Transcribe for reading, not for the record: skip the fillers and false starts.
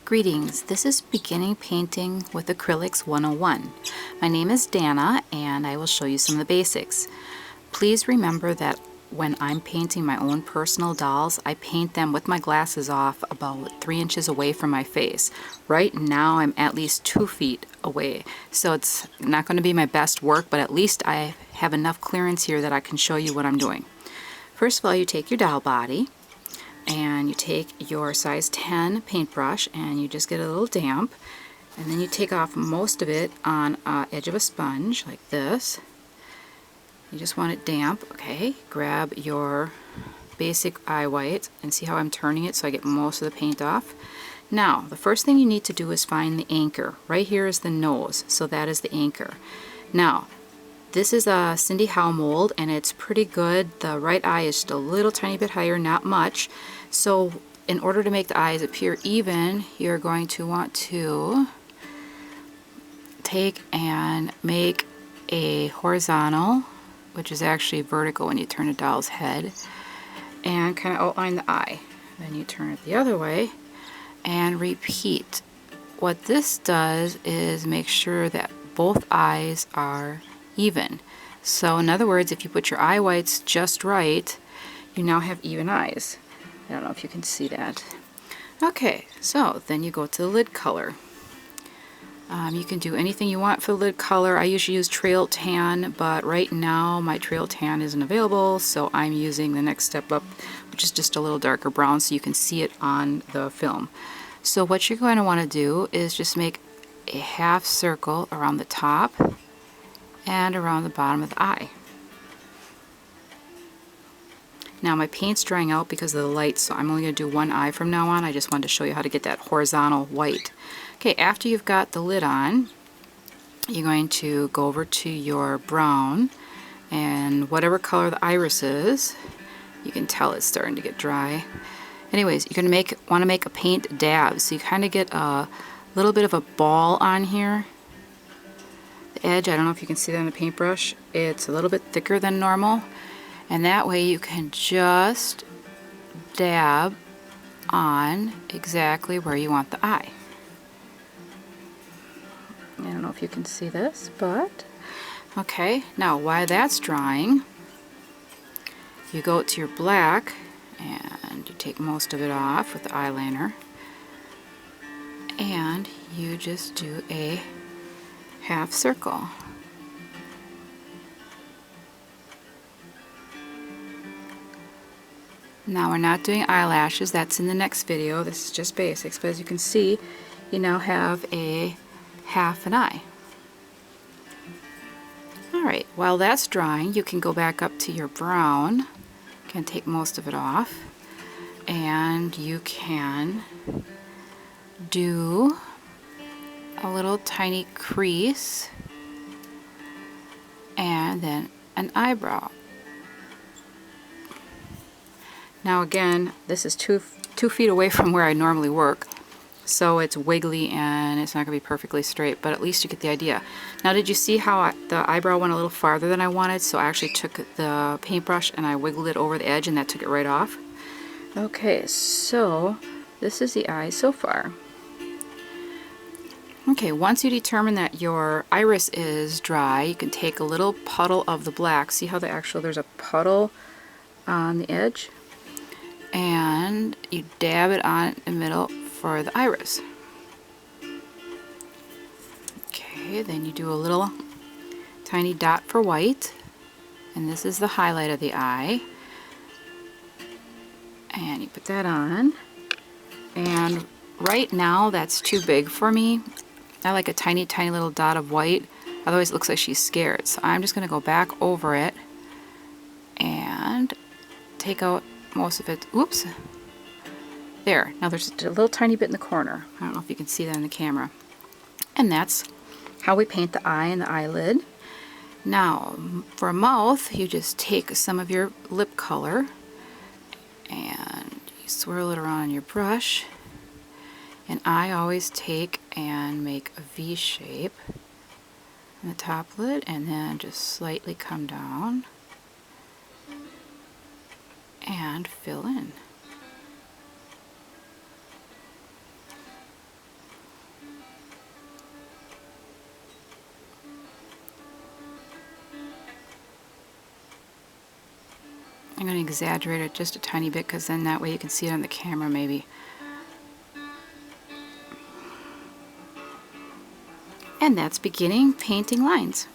Greetings, this is Beginning Painting with Acrylics 101. My name is Dana and I will show you some of the basics. Please remember that when I'm painting my own personal dolls, I paint them with my glasses off about 3 inches away from my face. Right now I'm at least 2 feet away, so it's not going to be my best work, but at least I have enough clearance here that I can show you what I'm doing. First of all, you take your doll body and you take your size 10 paintbrush and you just get a little damp, and then you take off most of it on the edge of a sponge like this. You just want it damp. Okay, grab your basic eye white and see how I'm turning it so I get most of the paint off. Now the first thing you need to do is find the anchor. Right here is the nose, so that is the anchor. Now this is a Cindy Howe mold and it's pretty good. The right eye is just a little tiny bit higher, not much. So in order to make the eyes appear even, you're going to want to take and make a horizontal, which is actually vertical when you turn a doll's head, and kind of outline the eye. Then you turn it the other way and repeat. What this does is make sure that both eyes are even. So in other words, if you put your eye whites just right, you now have even eyes. I don't know if you can see that. Okay, so then you go to the lid color. You can do anything you want for the lid color. I usually use Trail Tan, but right now my Trail Tan isn't available, so I'm using the next step up, which is just a little darker brown so you can see it on the film. So what you're going to want to do is just make a half circle around the top and around the bottom of the eye. Now my paint's drying out because of the light, so I'm only going to do one eye from now on. I just wanted to show you how to get that horizontal white. Okay, after you've got the lid on, you're going to go over to your brown, and whatever color the iris is, you can tell it's starting to get dry. Anyways, you're going to want to make a paint dab, so you kind of get a little bit of a ball on here. The edge, I don't know if you can see that on the paintbrush, it's a little bit thicker than normal. And that way you can just dab on exactly where you want the eye. I don't know if you can see this, but okay. Now while that's drying, you go to your black and you take most of it off with the eyeliner, and you just do a half circle. Now we're not doing eyelashes, that's in the next video. This is just basics, but as you can see, you now have a half an eye. Alright, while that's drying, you can go back up to your brown. You can take most of it off, and you can do a little tiny crease and then an eyebrow. Now again, this is two feet away from where I normally work, so it's wiggly and it's not going to be perfectly straight, but at least you get the idea. Now did you see how the eyebrow went a little farther than I wanted? So I actually took the paintbrush and I wiggled it over the edge and that took it right off. Okay, so this is the eye so far. Okay, once you determine that your iris is dry, you can take a little puddle of the black. See how there's a puddle on the edge? And you dab it on in the middle for the iris. Okay, then you do a little tiny dot for white, and this is the highlight of the eye. And you put that on, and right now that's too big for me. I like a tiny little dot of white, otherwise it looks like she's scared. So I'm just going to go back over it and take out most of it. Oops. There. Now there's a little tiny bit in the corner. I don't know if you can see that in the camera. And that's how we paint the eye and the eyelid. Now for a mouth, you just take some of your lip color and you swirl it around your brush. And I always take and make a V shape in the top lid and then just slightly come down and fill in. I'm going to exaggerate it just a tiny bit because then that way you can see it on the camera maybe. And that's beginning painting lines.